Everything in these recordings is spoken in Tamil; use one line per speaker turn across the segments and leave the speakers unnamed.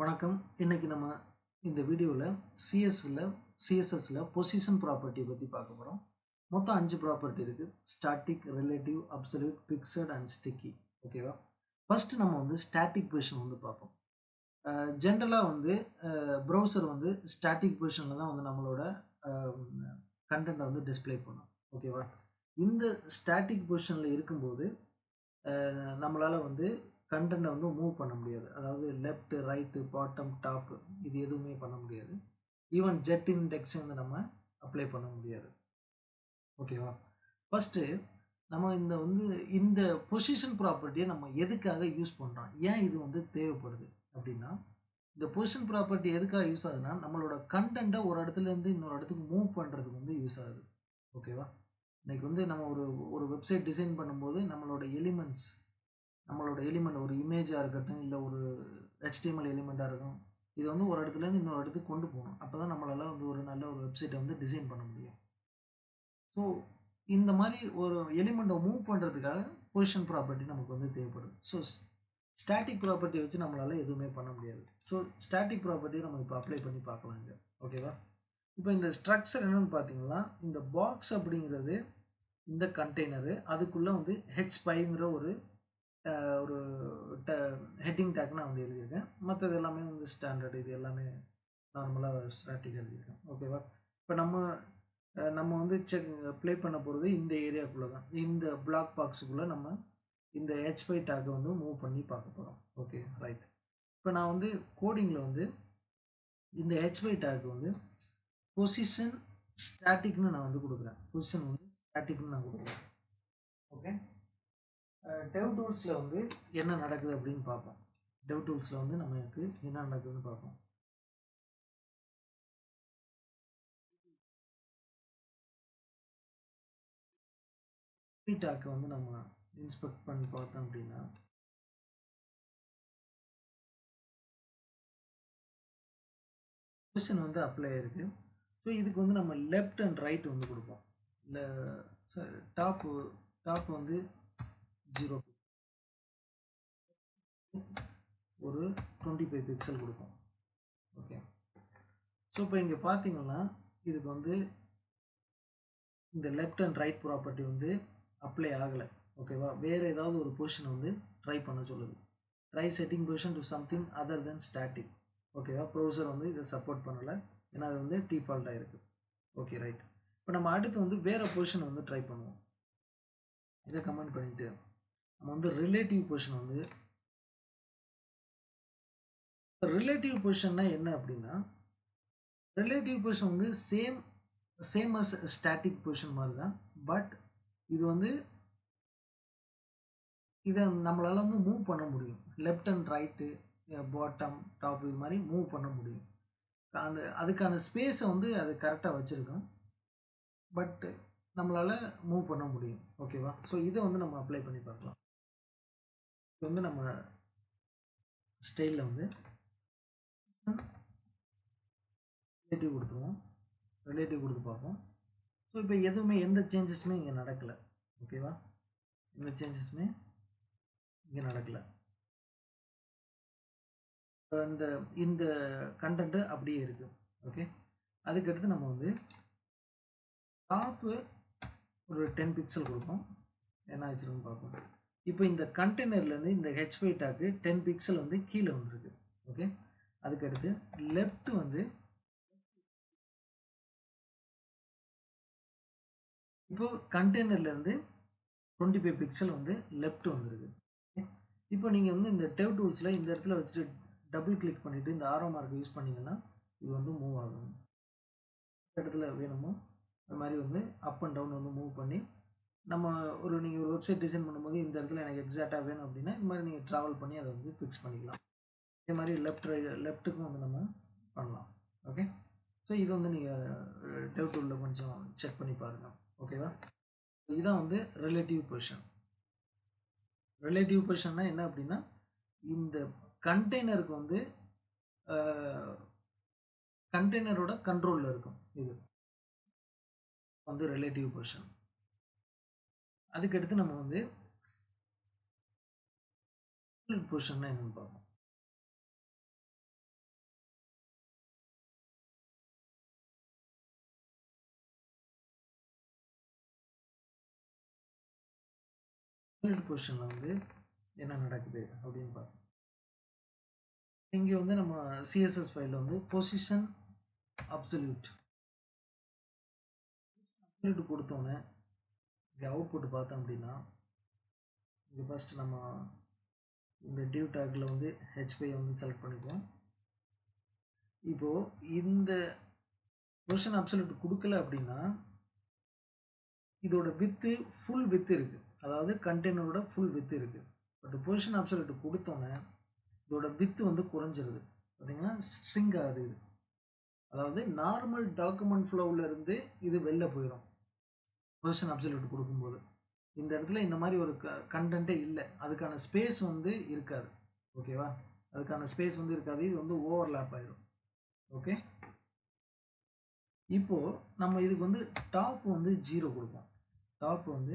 வணக்கம். இன்னைக்கு நம்ம இந்த வீடியோவில் சிஎஸ்எஸ்ல பொசிஷன் ப்ராப்பர்ட்டி பற்றி பார்க்க போகிறோம். மொத்தம் 5 ப்ராப்பர்ட்டி இருக்குது. Static, relative, absolute, fixed and sticky. ஓகேவா? ஃபர்ஸ்ட் நம்ம வந்து ஸ்டாட்டிக் பொசிஷன் வந்து பார்ப்போம். ஜென்ரலாக வந்து ப்ரௌசர் வந்து ஸ்டாட்டிக் பொசிஷனில் தான் வந்து நம்மளோட கண்டென்ட்டை வந்து டிஸ்ப்ளே பண்ணும். ஓகேவா? இந்த ஸ்டாட்டிக் பொசிஷனில் இருக்கும்போது நம்மளால் வந்து கண்டென்ட்டை வந்து மூவ் பண்ண முடியாது. அதாவது லெஃப்ட், ரைட்டு, பாட்டம், டாப் இது எதுவுமே பண்ண முடியாது. ஈவன் ஜெட் இண்டெக்ஸ் வந்து நம்ம அப்ளை பண்ண முடியாது. ஓகேவா? ஃபஸ்ட்டு நம்ம இந்த பொசிஷன் ப்ராப்பர்ட்டியை நம்ம எதுக்காக யூஸ் பண்ணுறோம்? ஏன் இது வந்து தேவைப்படுது அப்படின்னா, இந்த பொசிஷன் ப்ராப்பர்ட்டி எதுக்காக யூஸ் ஆகுதுன்னா, நம்மளோட கண்டென்ட்டை ஒரு இடத்துலேருந்து இன்னொரு இடத்துக்கு மூவ் பண்ணுறதுக்கு வந்து யூஸ் ஆகுது. ஓகேவா? இன்னைக்கு வந்து நம்ம ஒரு வெப்சைட் டிசைன் பண்ணும்போது நம்மளோட எலிமெண்ட் ஒரு இமேஜாக இருக்கட்டும், இல்லை ஒரு HTML எலிமெண்ட்டாக இருக்கும். இது வந்து ஒரு இடத்துலேருந்து இன்னொரு இடத்துக்கு கொண்டு போகணும். அப்போ தான் நம்மளால் வந்து ஒரு நல்ல ஒரு வெப்சைட்டை வந்து டிசைன் பண்ண முடியும். ஸோ இந்த மாதிரி ஒரு எலிமெண்ட்டை மூவ் பண்ணுறதுக்காக பொசிஷன் ப்ராப்பர்ட்டி நமக்கு வந்து தேவைப்படுது. ஸோ ஸ்டாட்டிக் ப்ராப்பர்ட்டி வச்சு நம்மளால் எதுவுமே பண்ண முடியாது. ஸோ ஸ்டாட்டிக் ப்ராப்பர்ட்டியை நம்ம இப்போ அப்ளை பண்ணி பார்க்கலாம் இங்கே. ஓகேவா? இப்போ இந்த ஸ்ட்ரக்சர் என்னென்னு பார்த்தீங்கன்னா, இந்த பாக்ஸ் அப்படிங்கிறது இந்த கண்டெய்னரு, அதுக்குள்ளே வந்து H5ங்கிற ஒரு ஒரு ஹெட்டிங் டேக் நான் வந்து எழுதியிருக்கேன். மற்றது எல்லாமே வந்து ஸ்டாண்டர்டு, இது எல்லாமே நார்மலாக ஸ்டாட்டிக் எழுதியிருக்கேன். ஓகேவா? இப்போ நம்ம வந்து ப்ளே பண்ண போகிறது இந்த ஏரியாக்குள்ளே தான். இந்த பிளாக் பாக்ஸுக்குள்ளே நம்ம இந்த H5 டேக்கை வந்து மூவ் பண்ணி பார்க்க போகிறோம். Okay, right. இப்போ நான் வந்து கோடிங்கில் வந்து இந்த H5 டேக் வந்து பொசிஷன் ஸ்டாட்டிக்னு நான் வந்து கொடுக்குறேன். பொசிஷன் வந்து ஸ்டாட்டிக்னு நான் கொடுக்குறேன். ஓகே. டெவ் டூல்ஸில் வந்து என்ன நடக்குது அப்படின்னு பார்ப்போம். டெவ் டூல்ஸில் வந்து நமக்கு என்ன நடக்குதுன்னு பார்ப்போம். டாக்கை வந்து நம்ம இன்ஸ்பெக்ட் பண்ணி பார்த்தோம் அப்படின்னா, பொசிஷன் வந்து அப்ளை ஆயிருக்கு. ஸோ இதுக்கு வந்து நம்ம லெஃப்ட் அண்ட் ரைட் வந்து கொடுப்போம். இல்லை டாப் வந்து 0, ஒரு 25 பிக்சல் கொடுப்போம். ஓகே. ஸோ இப்போ இங்கே பார்த்தீங்கன்னா இதுக்கு வந்து இந்த லெஃப்ட் அண்ட் ரைட் ப்ராப்பர்ட்டி வந்து அப்ளை ஆகலை. ஓகேவா? வேறு ஏதாவது ஒரு பொசிஷன் வந்து ட்ரை பண்ண சொல்லுது. Try setting position to something other then static. ஓகேவா? ப்ரௌசர் வந்து இதை சப்போர்ட் பண்ணலை. ஏன்னா அது வந்து டிஃபால்ட் ஆகிருக்கு. Okay, right. இப்போ நம்ம அடுத்து வந்து வேறு பொசிஷன் வந்து ட்ரை பண்ணுவோம். இதை கமெண்ட் பண்ணிவிட்டு நம்ம வந்து ரிலேட்டிவ் பொசிஷன் வந்து ரிலேட்டிவ் பொசிஷன்னா என்ன அப்படின்னா, ரிலேட்டிவ் பொசிஷன் வந்து சேம் அஸ் ஸ்டாட்டிக் பொசிஷன் மாதிரி தான். பட் இது வந்து இதை நம்மளால் வந்து மூவ் பண்ண முடியும். Left and right, bottom, top இது மாதிரி மூவ் பண்ண முடியும். அதுக்கான ஸ்பேஸை வந்து அது கரெக்டாக வச்சுருக்கோம். பட் நம்மளால் மூவ் பண்ண முடியும். ஓகேவா? ஸோ இதை வந்து நம்ம அப்ளை பண்ணி பார்க்கலாம். இது வந்து நம்ம ஸ்டைலில் வந்து ரிலேட்டிவ் கொடுத்துருவோம். ரிலேட்டிவ் கொடுத்து பார்ப்போம். ஸோ இப்போ எந்த சேஞ்சஸுமே இங்கே நடக்கலை. ஓகேவா? எந்த சேஞ்சஸுமே இங்கே நடக்கலை. இந்த கண்டென்ட்டு அப்படியே இருக்குது. ஓகே. அதுக்கடுத்து நம்ம வந்து டாப்பு ஒரு 10 பிக்சல் கொடுப்போம். என்ன ஆச்சுன்னு பார்ப்போம். இப்போ இந்த கண்டெய்னர்லேருந்து இந்த H5 டாக்கு 10 பிக்சல் வந்து கீழே வந்துருக்கு. ஓகே. அதுக்கடுத்து லெஃப்ட் வந்து இப்போ கண்டெய்னர்லேருந்து 25 பிக்சல் வந்து லெஃப்ட் வந்துருக்கு. இப்போ நீங்கள் வந்து இந்த டெவ் டூல்ஸில் இந்த இடத்துல வச்சுட்டு டபுள் கிளிக் பண்ணிவிட்டு இந்த ஆரோ மார்க் யூஸ் பண்ணிங்கன்னா இது வந்து மூவ் ஆகும். இடத்துல வேணுமோ அது மாதிரி வந்து அப் அண்ட் டவுன் வந்து மூவ் பண்ணி நம்ம நீங்கள் ஒரு வெப்சைட் டிசைன் பண்ணும்போது இந்த இடத்துல எனக்கு எக்ஸாக்டாக வேணும் அப்படின்னா இது மாதிரி நீங்கள் ட்ராவல் பண்ணி அதை வந்து ஃபிக்ஸ் பண்ணிக்கலாம். இதே மாதிரி லெஃப்ட்டுக்கும் வந்து நம்ம பண்ணலாம். ஓகே. ஸோ இது வந்து நீங்கள் டெவ் டூலில் கொஞ்சம் செக் பண்ணி பாருங்கள். ஓகேவா? இதுதான் வந்து ரிலேட்டிவ் பொசிஷன். ரிலேட்டிவ் பொசிஷன்னா என்ன அப்படின்னா, இந்த கண்டெய்னருக்கு வந்து கண்டெய்னரோட கண்ட்ரோலில் இருக்கும். இது வந்து ரிலேட்டிவ் பொசிஷன். அதுக்கடுத்து நம்ம வந்து பொசிஷன்னா என்னன்னு பார்ப்போம். அப்சல்யூட் பொசிஷனில் வந்து என்ன நடக்குது அப்படின்னு பார்ப்போம். இங்கே வந்து நம்ம சிஎஸ்எஸ் ஃபைலில் வந்து பொசிஷன் அப்சல்யூட் அப்சல்யூட் கொடுத்தோன்னே இங்கே அவுட்புட் பார்த்தோம் அப்படின்னா இங்கே ஃபஸ்ட்டு நம்ம இந்த டிவ் டேக்கில் வந்து ஹெச்பை வந்து செலக்ட் பண்ணிக்குவோம். இப்போது இந்த பொசிஷன் அப்சல்யூட் கொடுக்கல அப்படின்னா இதோட வித்து ஃபுல் வித்து இருக்குது, அதாவது கண்டெய்னரோட ஃபுல் வித்து இருக்குது. பட் பொசிஷன் அப்சல்யூட் கொடுத்தோன்னே இதோட வித்து வந்து குறைஞ்சிருது, பார்த்தீங்கன்னா ஸ்ட்ரிங் ஆகுது. இது அதாவது நார்மல் டாக்குமெண்ட் ஃப்ளோவில் இருந்து இது வெளில போயிடும் பொசிஷன் அப்சல்யூட் கொடுக்கும்போது. இந்த இடத்துல இந்த மாதிரி ஒரு கண்டென்ட்டே இல்லை, அதுக்கான ஸ்பேஸ் வந்து இருக்காது. ஓகேவா, அதுக்கான ஸ்பேஸ் வந்து இருக்காது, இது வந்து ஓவர்லேப் ஆயிடும். ஓகே, இப்போது நம்ம இதுக்கு வந்து டாப் வந்து 0 கொடுப்போம். டாப் வந்து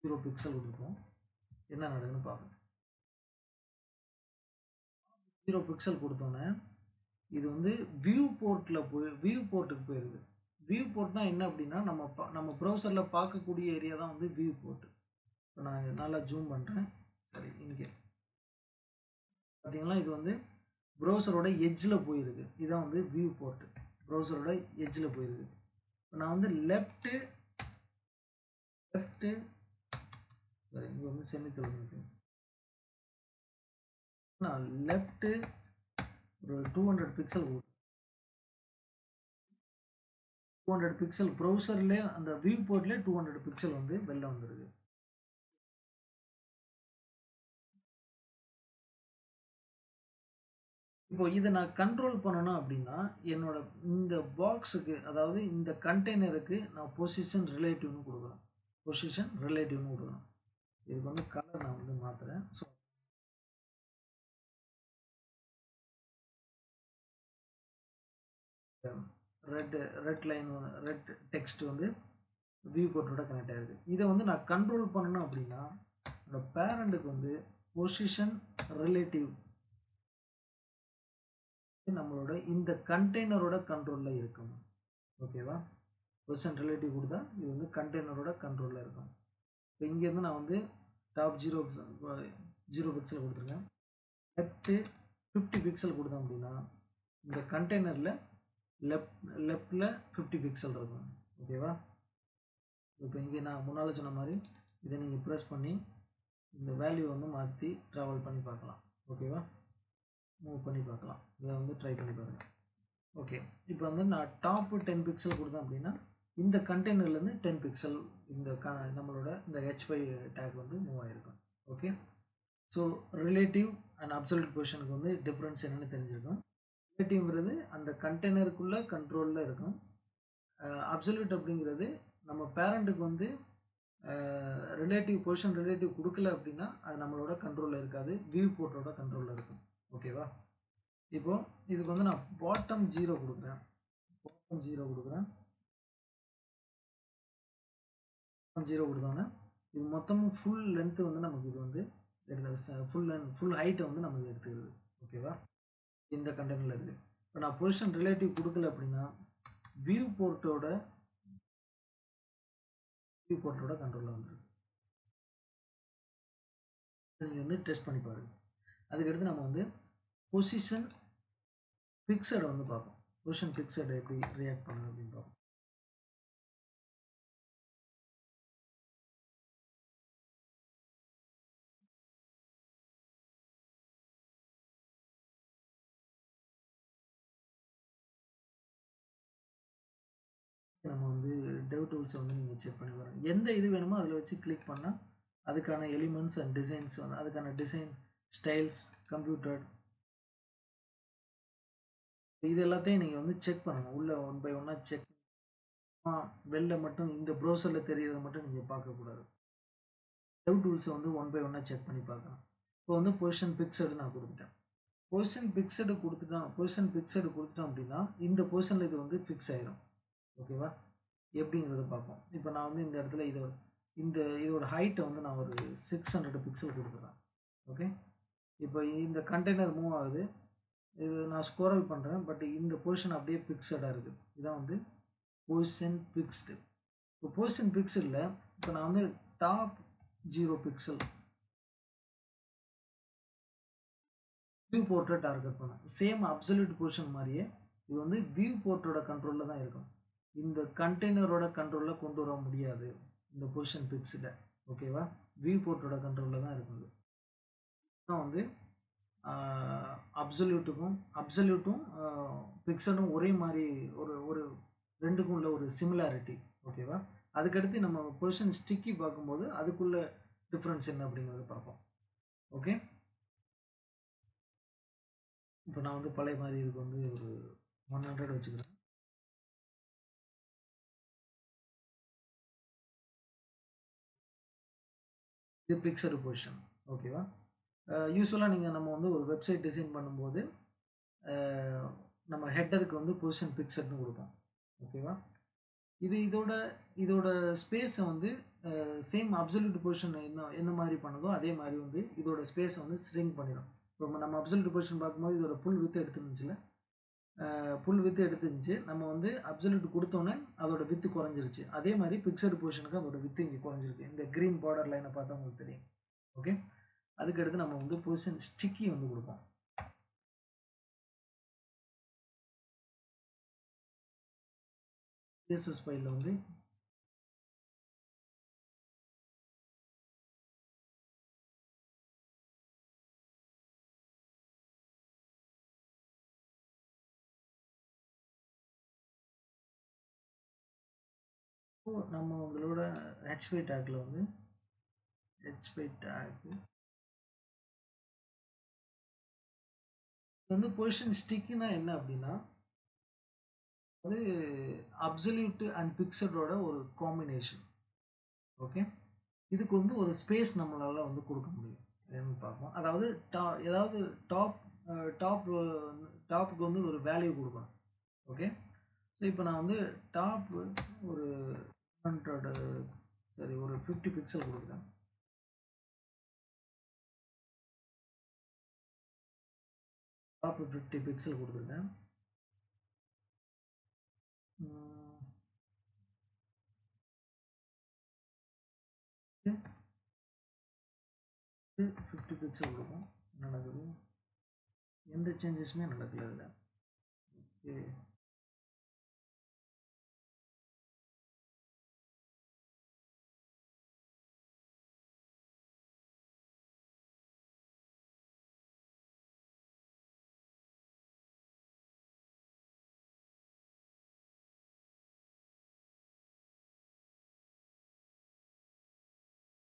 0 பிக்சல் கொடுப்போம். என்ன நடக்குதுன்னு பார்ப்போம். 0 பிக்சல் கொடுத்தோன்னே இது வந்து வியூ போர்ட்டுக்கு போயிடுது. வியூ போர்ட்னா என்ன அப்படின்னா நம்ம ப்ரௌசரில் பார்க்கக்கூடிய ஏரியா தான் வந்து வியூ போர்ட். இப்போ நான் நல்லா ஜூம் பண்ணுறேன். சரி, இங்கே பார்த்தீங்கன்னா இது வந்து ப்ரௌசரோட எட்ஜில் போயிருக்கு. இதுதான் வந்து வியூ போர்ட், ப்ரௌசரோட எட்ஜில் போயிருக்கு. இப்போ நான் வந்து லெஃப்ட்டு சரி, இங்கே வந்து செமிக்கல் இருக்கு. நான் லெஃப்ட்டு ஒரு 200 பிக்சல் 200 பிக்சல் ப்ரௌசர்லேயே அந்த வியூ போர்ட்லேயே 200 பிக்சல் வந்து வெளில வந்துருக்கு. இப்போ இதை நான் கண்ட்ரோல் பண்ணணும் அப்படின்னா என்னோட இந்த பாக்ஸுக்கு, அதாவது இந்த கண்டெய்னருக்கு நான் பொசிஷன் ரிலேட்டிவ்னு கொடுக்குறேன். இதுக்கு வந்து கலர் நான் வந்து மாற்றுறேன். So red line, red text வந்து வியூ போர்ட்டோட கனெக்ட் ஆகிருக்கு. இதை வந்து நான் கண்ட்ரோல் பண்ணணும் அப்படின்னா என்னோட பேரண்ட்டுக்கு வந்து பொசிஷன் ரிலேட்டிவ் நம்மளோட இந்த கண்டெய்னரோட கண்ட்ரோலில் இருக்கும். ஓகேவா, பொசிஷன் ரிலேட்டிவ் கொடுத்தா இது வந்து கண்டெய்னரோட கண்ட்ரோலில் இருக்கும். இப்போ இங்கேருந்து நான் வந்து டாப் 0 பிக்சல் கொடுத்துருக்கேன். லெஃப்ட்டு 50 பிக்சல் கொடுத்தேன் அப்படின்னா இந்த கண்டெய்னரில் லெஃப்டில் 50 பிக்சல் இருக்கும். ஓகேவா, இப்போ இங்கே நான் முன்னால் சொன்ன மாதிரி இதை நீங்கள் ப்ரெஸ் பண்ணி இந்த வேல்யூ வந்து மாற்றி ட்ராவல் பண்ணி பார்க்கலாம். ஓகேவா, மூவ் பண்ணி பார்க்கலாம். இதை வந்து ட்ரை பண்ணி பாருங்கள். ஓகே, இப்போ வந்து நான் டாப்பு 10 பிக்சல் கொடுத்தேன் அப்படின்னா இந்த கண்டெய்னர்லேருந்து 10 பிக்சல் இந்த நம்மளோட இந்த H5 டேக் வந்து மூவ் ஆகிருக்கும். Okay, so relative and absolute பொசிஷனுக்கு வந்து டிஃப்ரென்ஸ் என்னென்னு தெரிஞ்சிருக்கும். ரிலேட்டிவ்ங்கிறது அந்த கண்டெய்னருக்குள்ளே கண்ட்ரோலில் இருக்கும். அப்சல்யூட் அப்படிங்கிறது நம்ம பேரண்ட்டுக்கு வந்து பொசிஷன் ரிலேட்டிவ் கொடுக்கல அப்படின்னா அது நம்மளோட கண்ட்ரோலில் இருக்காது, வியூ போர்ட்டோட கண்ட்ரோலில் இருக்கும். ஓகேவா, இப்போது இதுக்கு வந்து நான் பாட்டம் 0 கொடுக்குறேன். பாட்டம் 0 கொடுத்தோன்னே இது மொத்தமும் ஃபுல் லென்த்து வந்து நமக்கு இது வந்து ஃபுல் ஹைட்டை வந்து நமக்கு எடுத்துக்கிறது. ஓகேவா, இந்த கண்டெய்னரில் இருக்குது. இப்போ நான் பொசிஷன் ரிலேட்டிவ் கொடுக்கல அப்படின்னா வியூ போர்ட்டோட கண்ட்ரோலில் வந்துருக்கு. நீங்கள் வந்து டெஸ்ட் பண்ணி பாருங்கள். அதுக்கடுத்து நம்ம வந்து பொசிஷன் பிக்சடை வந்து பார்ப்போம். பொசிஷன் பிக்சடை எப்படி ரியாக்ட் பண்ணுது அப்படின்னு பார்ப்போம். நம்ம வந்து டெவ் டூல்ஸை வந்து நீங்கள் செக் பண்ணி பாருங்கள். எந்த இது வேணுமோ அதில் வச்சு கிளிக் பண்ணால் அதுக்கான எலிமெண்ட்ஸ் அண்ட் டிசைன்ஸ் வந்து அதுக்கான டிசைன் ஸ்டைல்ஸ் கம்ப்யூட்டர் இது எல்லாத்தையும் நீங்கள் வந்து செக் பண்ணணும். உள்ளே 1 by 1 செக் வெளில மட்டும் இந்த ப்ரௌசரில் தெரியறத மட்டும் நீங்கள் பார்க்கக்கூடாது. டெவ் டூல்ஸை வந்து 1 by 1 செக் பண்ணி பார்க்கலாம். இப்போ வந்து பொசிஷன் பிக்சடு நான் கொடுத்துட்டேன். பொசிஷன் பிக்சடு கொடுத்துட்டோம் அப்படின்னா இந்த பொசிஷனில் இது வந்து ஃபிக்ஸ் ஆயிடும். ஓகேவா, எப்படிங்கிறத பார்ப்போம். இப்போ நான் வந்து இந்த இடத்துல இதோட ஹைட்டை வந்து நான் ஒரு 600 பிக்சல் கொடுக்குறேன். ஓகே, இப்போ இந்த கண்டெய்னர் மூவ் ஆகுது, இது நான் ஸ்க்ரோல் பண்ணுறேன், பட் இந்த பொசிஷன் அப்படியே பிக்சடாக இருக்குது. இதான் வந்து பொசிஷன் பிக்ஸ்டு. இப்போ பொசிஷன் பிக்சடில் இப்போ நான் வந்து டாப் 0 பிக்சல் வியூ போர்ட்டை டார்கெட் பண்ணும். சேம் அப்சல்யூட் பொசிஷன் மாதிரியே இது வந்து வியூ போர்ட்டோட கண்ட்ரோலில் தான் இருக்கும். இந்த கண்டெய்னரோட கண்ட்ரோலில் கொண்டு வர முடியாது இந்த பொசிஷன் பிக்ஸில். ஓகேவா? வியூ போர்ட்டோட கண்ட்ரோலில் தான் இருக்குது. தான் வந்து அப்சல்யூட்டும் பிக்சடும் ஒரே மாதிரி ஒரு ஒரு ரெண்டுக்கும் உள்ள ஒரு சிமிலாரிட்டி. ஓகேவா? அதுக்கடுத்து நம்ம பொசிஷன் ஸ்டிக்கி பார்க்கும்போது அதுக்குள்ள டிஃப்ரென்ஸ் என்ன அப்படிங்கிறத பார்ப்போம். ஓகே, இப்போ நான் வந்து பழைய மாதிரி இதுக்கு வந்து ஒரு 100 வச்சுக்கிறேன். இது பிக்சடு பொசிஷன். ஓகேவா? யூஸ்வலாக நீங்கள் நம்ம வந்து ஒரு வெப்சைட் டிசைன் பண்ணும்போது நம்ம ஹெட்டருக்கு வந்து பொசிஷன் பிக்சட்னு கொடுப்போம். ஓகேவா? இது இதோட ஸ்பேஸை வந்து சேம் அப்சல்யூட் பொசிஷன் என்ன மாதிரி பண்ணுதோ அதே மாதிரி வந்து இதோட ஸ்பேஸை வந்து ஸ்ட்ரிங் பண்ணிடும். இப்போ நம்ம அப்சல்யூட் பொசிஷன் பார்க்கும்போது இதோட புல் வித்து எடுத்துருந்துச்சுல, புல் வித்து எடுத்துருந்துச்சு. நம்ம வந்து அப்சல்யூட் கொடுத்தோன்னே அதோட வித்து குறைஞ்சிருச்சு. அதே மாதிரி பிக்சடு பொசிஷனுக்கு அதோட வித்து இங்கே குறைஞ்சிருக்கு. இந்த க்ரீன் பார்டர் லைனை பார்த்தா உங்களுக்கு தெரியும். ஓகே, அதுக்கடுத்து நம்ம வந்து பொசிஷன் ஸ்டிக்கி வந்து கொடுப்போம். சிஎஸ்எஸ் ஃபைலில் வந்து நம்ம உங்களோட ஹெச்பி டேக்கில் வந்து ஹெச்பி டேக் வந்து பொசிஷன் ஸ்டிக்கினா என்ன அப்படின்னா அது அப்சல்யூட் அண்ட் பிக்சடோட ஒரு காம்பினேஷன். ஓகே, இதுக்கு வந்து ஒரு ஸ்பேஸ் நம்மளால் வந்து கொடுக்க முடியும். என்னன்னு பார்ப்போம். அதாவது ஏதாவது டாப் டாப் டாப்புக்கு வந்து ஒரு வேல்யூ கொடுக்கணும். ஓகே, ஸோ இப்போ நான் வந்து டாப் ஒரு 100 சரி ஒரு 50 பிக்சல் கொடுக்குறேன். டாப் 50 பிக்சல் கொடுத்துருக்கேன். 50 பிக்சல் கொடுக்கும். நடக்குது, எந்த சேஞ்சஸுமே நடக்கல இதில். ஓகே,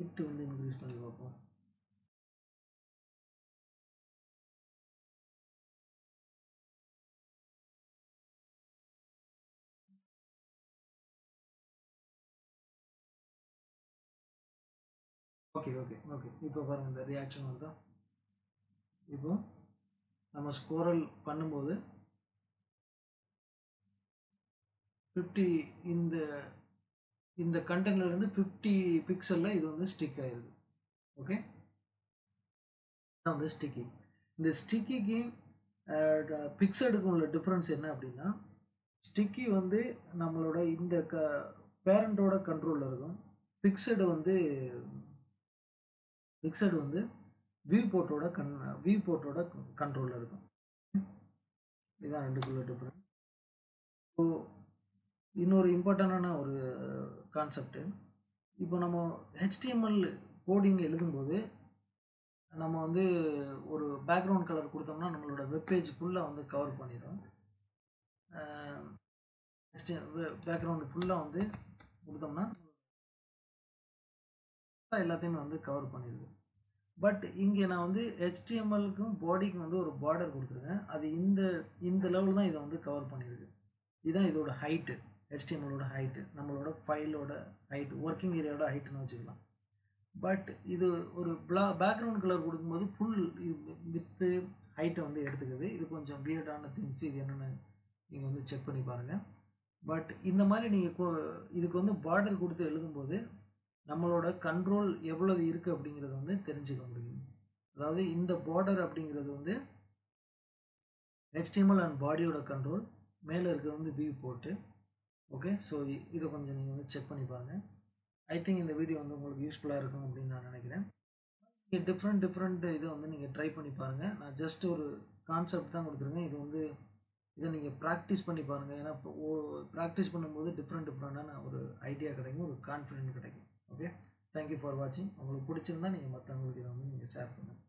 ஹிட் வந்து இன்க்ரீஸ் பண்ணி பார்ப்போம். ஓகே ஓகே ஓகே, இப்போ பாருங்கள் இந்த ரியாக்ஷன் வருதா? இப்போ நம்ம ஸ்கோரல் பண்ணும்போது 50 இந்த இந்த கண்டென்ட்லேருந்து 50 பிக்சலில் இது வந்து ஸ்டிக் ஆயிருக்கு. ஓகே, வந்து ஸ்டிக்கி. இந்த ஸ்டிக்கிக்கு பிக்சடுக்கு உள்ள டிஃப்ரென்ஸ் என்ன அப்படின்னா, ஸ்டிக்கி வந்து நம்மளோட இந்த பேரண்டோட கண்ட்ரோலில் இருக்கும். பிக்சடு வந்து வியூ போர்ட்டோட கண்ட்ரோலில் இருக்கும். இதுதான் ரெண்டுக்குள்ள டிஃப்ரெண்ட். ஸோ இன்னொரு இம்பார்ட்டண்டான ஒரு கான்செப்ட்டு, இப்போ நம்ம ஹெச்டிஎம்எல் கோடிங் எழுதும்போது நம்ம வந்து ஒரு பேக்ரவுண்ட் கலர் கொடுத்தோம்னா நம்மளோட வெப்பேஜ் ஃபுல்லாக வந்து கவர் பண்ணிடும். பேக்ரவுண்டு ஃபுல்லாக வந்து கொடுத்தோம்னா எல்லாத்தையுமே வந்து கவர் பண்ணிடுது. பட் இங்கே நான் வந்து ஹெச்டிஎம்எல்க்கும் பாடிக்கும் வந்து ஒரு பார்டர் கொடுத்துருக்கேன். அது இந்த லெவல் தான் இதை வந்து கவர் பண்ணியிருக்கு. இதுதான் இதோட ஹைட்டு, ஹெச்டிஎம்எலோட ஹைட்டு, நம்மளோட ஃபைலோட ஹைட், ஒர்க்கிங் ஏரியாவோட ஹைட்டுன்னு வச்சுக்கலாம். பட் இது ஒரு பேக்ரவுண்ட் கலர் கொடுக்கும்போது ஃபுல் வித்து ஹைட்டை வந்து எடுத்துக்குது. இது கொஞ்சம் வியர்டான திங்ஸ். இது என்னென்னு நீங்கள் வந்து செக் பண்ணி பாருங்கள். பட் இந்த மாதிரி நீங்கள் இதுக்கு வந்து பார்டர் கொடுத்து எழுதும்போது நம்மளோட கண்ட்ரோல் எவ்வளவு இருக்குது அப்படிங்கிறத வந்து தெரிஞ்சுக்க முடியும். அதாவது இந்த பார்டர் அப்படிங்கிறது வந்து ஹெச்டிஎம்எல் அண்ட் பாடியோட கண்ட்ரோல், மேலே இருக்கிறது வந்து வியூ போர்ட்டு. ஓகே, ஸோ இதை கொஞ்சம் நீங்கள் வந்து செக் பண்ணி பாருங்கள். ஐ திங்க் இந்த வீடியோ வந்து உங்களுக்கு யூஸ்ஃபுல்லாக இருக்கும் அப்படின்னு நான் நினைக்கிறேன். நீங்கள் டிஃப்ரெண்ட் இதை வந்து நீங்கள் ட்ரை பண்ணி பாருங்கள். நான் ஜஸ்ட் ஒரு கான்செப்ட் தான் கொடுத்துருக்கேன். இது வந்து இதை நீங்கள் ப்ராக்டிஸ் பண்ணி பாருங்கள். ஏன்னா இப்போ ப்ராக்டிஸ் பண்ணும்போது டிஃப்ரெண்ட்டான ஒரு ஐடியா கிடைக்கும், ஒரு கான்ஃபிடென்ட் கிடைக்கும். ஓகே, தேங்க்யூ ஃபார் வாட்சிங். உங்களுக்கு பிடிச்சிருந்தா நீங்கள் மற்றவங்களுக்கு இதை வந்து நீங்கள் ஷேர் பண்ணுங்கள்.